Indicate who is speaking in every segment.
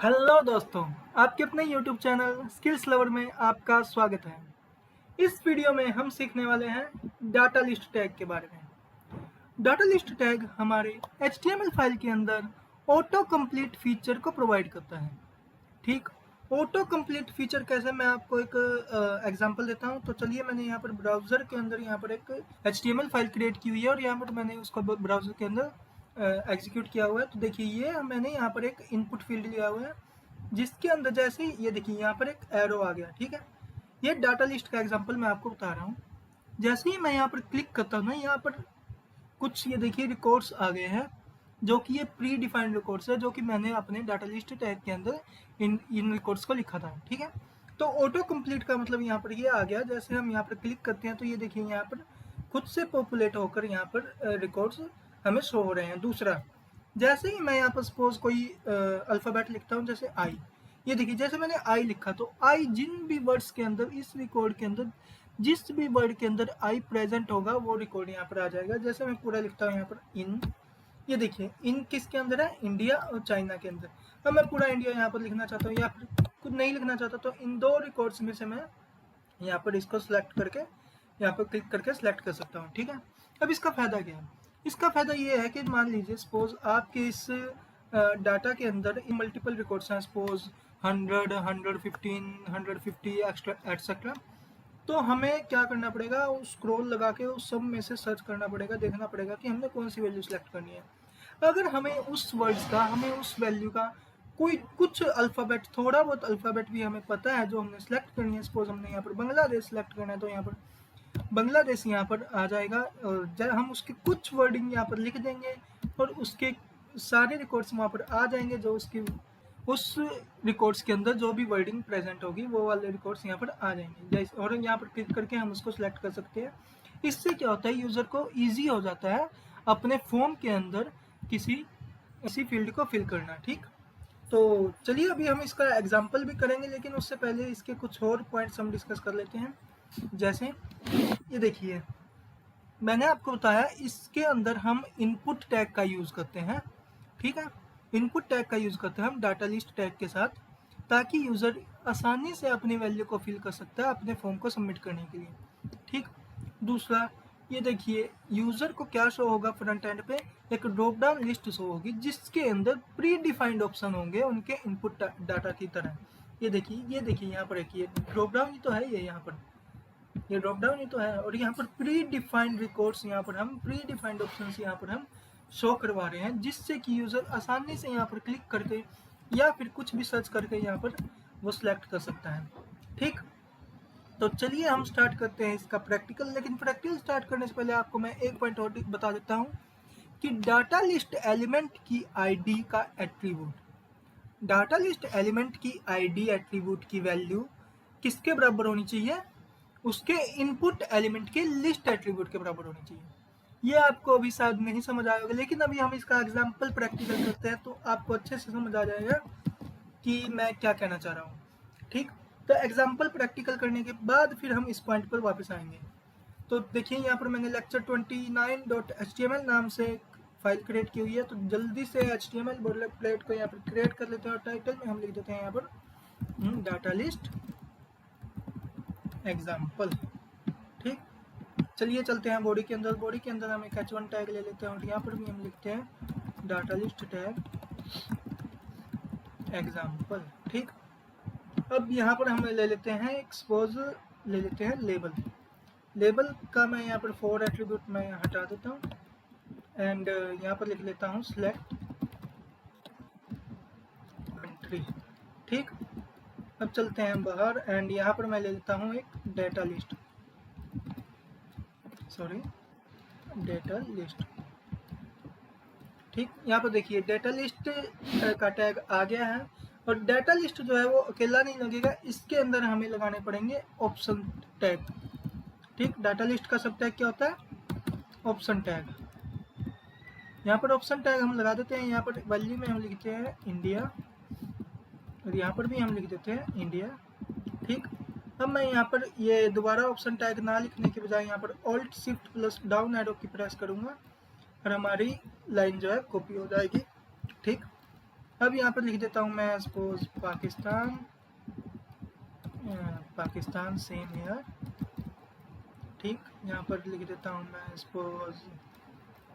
Speaker 1: Hello दोस्तों, आपके अपने YouTube चैनल स्किल्स लवर में आपका स्वागत है। इस वीडियो में हम सीखने वाले हैं डाटा लिस्ट टैग के बारे में। डाटा लिस्ट टैग हमारे HTML फाइल के अंदर ऑटो कंप्लीट फीचर को प्रोवाइड करता है। ठीक, ऑटो कंप्लीट फीचर कैसे, मैं आपको एक एग्जांपल देता हूं। तो चलिए, मैंने यहाँ पर ब्राउज़र के अंदर यहाँ पर एक HTML फाइल क्रिएट की हुई है और यहाँ पर मैंने उसको ब्राउज़र के अंदर एग्जीक्यूट किया हुआ है। तो देखिए, ये मैंने यहाँ पर एक इनपुट फील्ड लिया हुआ है जिसके अंदर जैसे ही ये देखिए यहाँ पर एक एरो आ गया। ठीक है, ये डाटा लिस्ट का एग्जांपल मैं आपको बता रहा हूँ। जैसे ही मैं यहाँ पर क्लिक करता हूँ ना, यहाँ पर कुछ ये देखिए रिकॉर्ड्स आ गए हैं जो कि ये प्री डिफाइंड रिकॉर्ड्स है, जो कि मैंने अपने डाटा लिस्ट टैग के अंदर इन रिकॉर्ड्स को लिखा था। ठीक है, तो ऑटो कंप्लीट का मतलब यहाँ पर ये आ गया। जैसे हम यहाँ पर क्लिक करते हैं तो ये देखिए यहाँ पर खुद से पॉपुलेट होकर यहाँ पर रिकॉर्ड्स हमें शो हो रहे हैं। दूसरा, जैसे ही मैं यहाँ पर सपोज कोई अल्फ़ाबेट लिखता हूँ, जैसे आई, ये देखिए जैसे मैंने आई लिखा तो आई जिन भी वर्ड्स के अंदर, इस रिकॉर्ड के अंदर जिस भी वर्ड के अंदर आई प्रेजेंट होगा वो रिकॉर्ड यहाँ पर आ जाएगा। जैसे मैं पूरा लिखता हूँ यहाँ पर इन, ये देखिए इन किसके अंदर है, इंडिया और चाइना के अंदर। अब मैं पूरा इंडिया यहाँ पर लिखना चाहता हूँ या फिर कुछ नहीं लिखना चाहता, तो इन दो रिकॉर्ड्स में से मैं यहाँ पर इसको सिलेक्ट करके यहाँ पर क्लिक करके सिलेक्ट कर सकता हूँ। ठीक है, अब इसका फ़ायदा क्या है? इसका फ़ायदा ये है कि मान लीजिए सपोज आपके इस डाटा के अंदर मल्टीपल रिकॉर्ड्स हैं, सपोज 100, 115, 150 एक्स्ट्रा एटसेट्रा। तो हमें क्या करना पड़ेगा, स्क्रॉल लगा के उस सब में से सर्च करना पड़ेगा, देखना पड़ेगा कि हमने कौन सी वैल्यू सेलेक्ट करनी है। अगर हमें उस वर्ड्स का, हमें उस वैल्यू का कोई कुछ अल्फ़ाबेट, थोड़ा बहुत अल्फ़ाबेट भी हमें पता है जो हमने सेलेक्ट करनी है, सपोज हमने यहाँ पर बांग्लादेश सेलेक्ट करना है तो यहाँ पर बांग्लादेश यहाँ पर आ जाएगा और जब हम उसके कुछ वर्डिंग यहाँ पर लिख देंगे और उसके सारे रिकॉर्ड्स वहाँ पर आ जाएंगे, जो उसकी उस रिकॉर्ड्स के अंदर जो भी वर्डिंग प्रेजेंट होगी वो वाले रिकॉर्ड्स यहाँ पर आ जाएंगे। जैसे और यहाँ पर क्लिक करके हम उसको सिलेक्ट कर सकते हैं। इससे क्या होता है, यूज़र को ईजी हो जाता है अपने फॉर्म के अंदर किसी फील्ड को फिल करना। ठीक, तो चलिए अभी हम इसका एग्जाम्पल भी करेंगे, लेकिन उससे पहले इसके कुछ और पॉइंट्स हम डिस्कस कर लेते हैं। जैसे ये देखिए, मैंने आपको बताया इसके अंदर हम इनपुट टैग का यूज़ करते हैं। ठीक है, इनपुट टैग का यूज़ करते हैं हम डाटा लिस्ट टैग के साथ, ताकि यूज़र आसानी से अपनी वैल्यू को फिल कर सकता है अपने फॉर्म को सबमिट करने के लिए। ठीक, दूसरा, ये देखिए यूज़र को क्या शो होगा, फ्रंट एंड पे एक ड्रॉप डाउन लिस्ट शो होगी जिसके अंदर प्री डिफाइंड ऑप्शन होंगे उनके इनपुट डाटा की तरह। ये देखिए यहाँ पर एक ये ड्रॉप डाउन ही तो है, ये यहाँ पर ये ड्रॉप डाउन ही तो है, और यहाँ पर प्री डिफाइंड रिकॉर्ड्स, यहाँ पर हम प्री डिफाइंड ऑप्शंस यहाँ पर हम शो करवा रहे हैं, जिससे कि यूज़र आसानी से यहाँ पर क्लिक करके या फिर कुछ भी सर्च करके यहाँ पर वो सिलेक्ट कर सकता है। ठीक, तो चलिए हम स्टार्ट करते हैं इसका प्रैक्टिकल। लेकिन प्रैक्टिकल स्टार्ट करने से पहले आपको मैं एक पॉइंट और बता देता हूँ कि डाटा लिस्ट एलिमेंट की आईडी का एट्रीब्यूट, डाटा लिस्ट एलिमेंट की आईडी एट्रीब्यूट की वैल्यू किसके बराबर होनी चाहिए, उसके इनपुट एलिमेंट के लिस्ट एट्रीब्यूट के बराबर होनी चाहिए। ये आपको अभी शायद नहीं समझ आया होगा, लेकिन अभी हम इसका एग्जाम्पल प्रैक्टिकल करते हैं तो आपको अच्छे से समझ आ जाएगा कि मैं क्या कहना चाह रहा हूँ। ठीक, तो एग्जाम्पल प्रैक्टिकल करने के बाद फिर हम इस पॉइंट पर वापस आएंगे। तो देखिए यहाँ पर मैंने lecture29.html नाम से एक फाइल क्रिएट की हुई है, तो जल्दी से HTML बोइलरप्लेट को यहाँ पर क्रिएट कर लेते हैं और टाइटल में हम लिख देते हैं यहाँ पर डाटा लिस्ट एग्जाम्पल। ठीक, चलिए चलते हैं बॉडी के अंदर। बॉडी के अंदर हम एक h1 टैग ले लेते हैं और यहाँ पर भी हम लिखते हैं डाटा लिस्ट टैग एग्जाम्पल। ठीक, अब यहाँ पर हम ले लेते हैं एक्सपोज, ले लेते हैं लेबल। लेबल का मैं यहाँ पर 4 एट्रीब्यूट मैं हटा देता हूँ एंड यहाँ पर लिख लेता हूँ सिलेक्ट कंट्री। ठीक, अब चलते हैं बाहर एंड यहाँ पर मैं ले लेता हूँ एक डेटा लिस्ट, डेटा लिस्ट। ठीक, यहाँ पर देखिए डेटा लिस्ट का टैग आ गया है और डेटा लिस्ट जो है वो अकेला नहीं लगेगा, इसके अंदर हमें लगाने पड़ेंगे ऑप्शन टैग। ठीक, डाटा लिस्ट का सब टैग क्या होता है, ऑप्शन टैग। यहाँ पर ऑप्शन टैग हम लगा देते हैं। यहाँ पर वैल्यू में हम लिखते हैं इंडिया और यहाँ पर भी हम लिख देते हैं इंडिया। ठीक, अब मैं यहाँ पर ये दोबारा ऑप्शन टैग ना लिखने के बजाय यहाँ पर alt shift plus down arrow की प्रेस करूँगा और हमारी लाइन जो है कॉपी हो जाएगी। ठीक, अब यहाँ पर लिख देता हूँ मैं सपोज पाकिस्तान सेम हियर। ठीक, यहाँ पर लिख देता हूँ मैं सपोज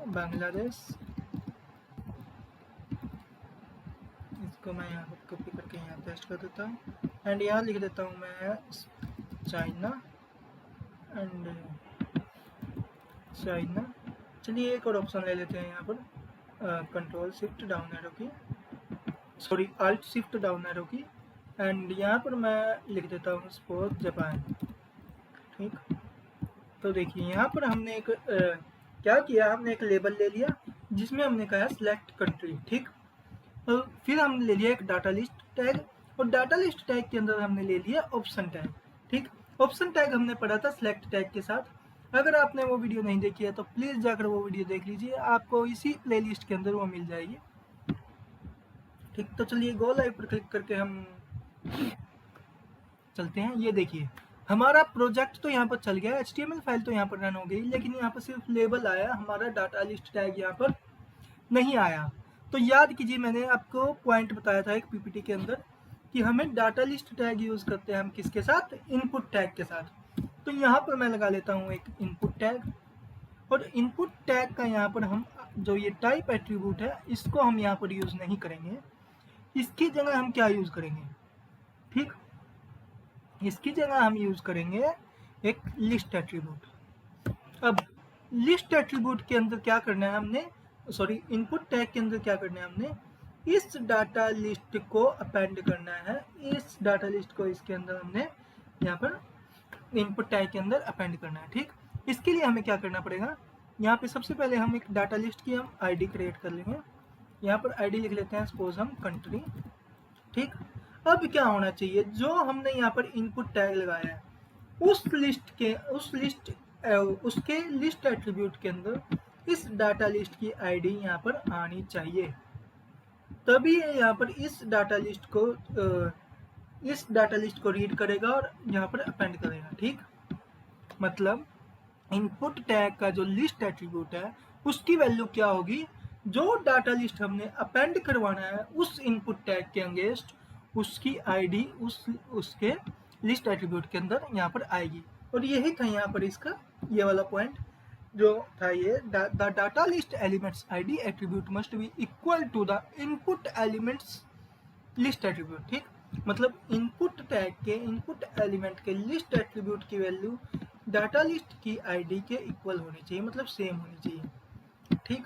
Speaker 1: बांग्लादेश। इसको मैं यहाँ पर कॉपी करके यहाँ पेस्ट कर देता हूँ एंड यहाँ लिख देता हूँ मैं चाइना एंड चाइना। चलिए एक और ऑप्शन ले लेते हैं यहाँ पर, control shift down arrow key, sorry alt shift down arrow key, and यहाँ पर मैं लिख देता हूँ सपोज जापान। ठीक, तो देखिए यहाँ पर हमने एक क्या किया, हमने एक लेबल ले लिया जिसमें हमने कहा सिलेक्ट कंट्री। ठीक, तो फिर हमने ले लिया एक डाटा लिस्ट टैग, और डाटा लिस्ट टैग के अंदर हमने ले लिया ऑप्शन टैग। ठीक, ऑप्शन टैग हमने पढ़ा था सिलेक्ट टैग के साथ। अगर आपने वो वीडियो नहीं देखी है तो प्लीज़ जाकर वो वीडियो देख लीजिए, आपको इसी प्लेलिस्ट के अंदर वो मिल जाएगी। ठीक, तो चलिए गो लाइव पर क्लिक करके हम चलते हैं। ये देखिए हमारा प्रोजेक्ट तो यहाँ पर चल गया, HTML फाइल तो यहाँ पर रन हो गई, लेकिन यहाँ पर सिर्फ लेबल आया, हमारा डाटा लिस्ट टैग यहाँ पर नहीं आया। तो याद कीजिए मैंने आपको पॉइंट बताया था एक PPT के अंदर कि हमें डाटा लिस्ट टैग यूज़ करते हैं हम किसके साथ, इनपुट टैग के साथ। तो यहाँ पर मैं लगा लेता हूँ एक इनपुट टैग, और इनपुट टैग का यहाँ पर हम जो ये टाइप एट्रीब्यूट है इसको हम यहाँ पर यूज़ नहीं करेंगे, इसकी जगह हम क्या यूज़ करेंगे। ठीक, इसकी जगह हम यूज़ करेंगे एक लिस्ट एट्रीब्यूट। अब लिस्ट एट्रीब्यूट के अंदर क्या करना है हमने, सॉरी इनपुट टैग के अंदर क्या करना है हमने, इस डाटा लिस्ट को अपेंड करना है, इस डाटा लिस्ट को इसके अंदर हमने यहाँ पर इनपुट टैग के अंदर अपेंड करना है। ठीक, इसके लिए हमें क्या करना पड़ेगा, यहाँ पे सबसे पहले हम एक डाटा लिस्ट की हम ID क्रिएट कर लेंगे। यहाँ पर ID लिख लेते हैं सपोज हम कंट्री। ठीक, अब क्या होना चाहिए, जो हमने यहाँ पर इनपुट टैग लगाया है उसके लिस्ट एट्रीब्यूट के अंदर इस डाटा लिस्ट की ID यहाँ पर आनी चाहिए, तभी ये यहाँ पर इस डाटा लिस्ट को रीड करेगा और यहाँ पर अपेंड करेगा। ठीक, मतलब इनपुट टैग का जो लिस्ट एट्रीब्यूट है उसकी वैल्यू क्या होगी, जो डाटा लिस्ट हमने अपेंड करवाना है उस इनपुट टैग के अगेंस्ट उसकी ID उसके लिस्ट एट्रीब्यूट के अंदर यहाँ पर आएगी। और यही था यहाँ पर इसका ये वाला पॉइंट जो था, ये the data list elements ID attribute must be equal to the input elements list attribute. ठीक, मतलब इनपुट टैग के इनपुट एलिमेंट के लिस्ट एट्रीब्यूट की वैल्यू डाटा लिस्ट की ID के इक्वल होनी चाहिए, मतलब सेम होनी चाहिए। ठीक,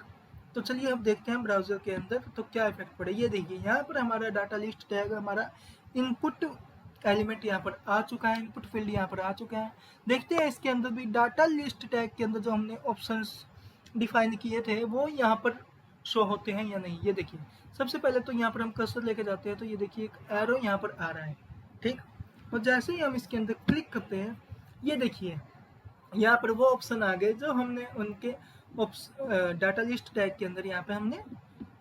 Speaker 1: तो चलिए अब देखते हैं ब्राउजर के अंदर तो क्या इफेक्ट पड़े। ये देखिए यहाँ पर हमारा डाटा लिस्ट टैग, हमारा इनपुट एलिमेंट यहाँ पर आ चुका है, इनपुट फील्ड यहाँ पर आ चुका है। देखते हैं इसके अंदर भी डाटा लिस्ट टैग के अंदर जो हमने ऑप्शंस डिफाइन किए थे वो यहाँ पर शो होते हैं या नहीं। ये देखिए सबसे पहले तो यहाँ पर हम कर्सर लेके जाते हैं तो ये देखिए एक एरो यहाँ पर आ रहा है। ठीक, और जैसे ही हम इसके अंदर क्लिक करते हैं ये देखिए यहाँ पर वो ऑप्शन आ गए जो हमने उनके डाटा लिस्ट टैग के अंदर यहाँ पे हमने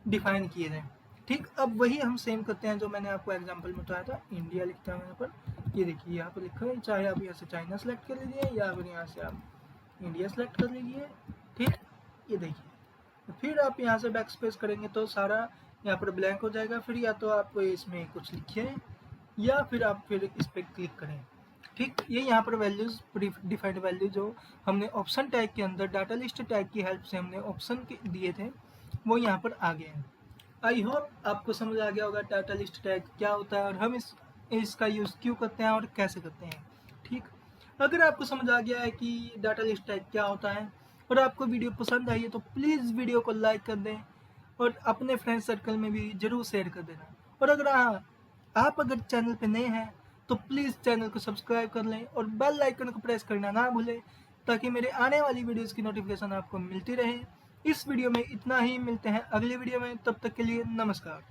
Speaker 1: डिफाइन किए थे। ठीक, अब वही हम सेम करते हैं जो मैंने आपको एग्जांपल में बताया था। इंडिया लिखता हूँ यहाँ पर, ये देखिए यहाँ पर लिखा है, चाहे आप यहाँ से चाइना सेलेक्ट कर लीजिए या फिर यहाँ से आप इंडिया सेलेक्ट कर लीजिए। ठीक, ये देखिए फिर आप यहाँ से बैक स्पेस करेंगे तो सारा यहाँ पर ब्लैंक हो जाएगा। फिर या तो आप इसमें कुछ लिखिए या फिर आप फिर इस पर क्लिक करें। ठीक, ये यहाँ पर वैल्यूज डिफाइंड वैल्यू जो हमने ऑप्शन टैग के अंदर डाटा लिस्ट टैग की हेल्प से हमने ऑप्शन दिए थे वो यहाँ पर आ गए हैं। आई होप आपको समझ आ गया होगा डाटा लिस्ट टैग क्या होता है और हम इसका यूज़ क्यों करते हैं और कैसे करते हैं। ठीक, अगर आपको समझ आ गया है कि डाटा लिस्ट टैग क्या होता है और आपको वीडियो पसंद आई है तो प्लीज़ वीडियो को लाइक कर दें और अपने फ्रेंड सर्कल में भी ज़रूर शेयर कर देना। और अगर आप अगर चैनल पे नए हैं तो प्लीज़ चैनल को सब्सक्राइब कर लें और बेल आइकन को प्रेस करना ना भूलें ताकि मेरे आने वाली वीडियोज़ की नोटिफिकेशन आपको मिलती रहे। इस वीडियो में इतना ही, मिलते हैं अगली वीडियो में, तब तक के लिए नमस्कार।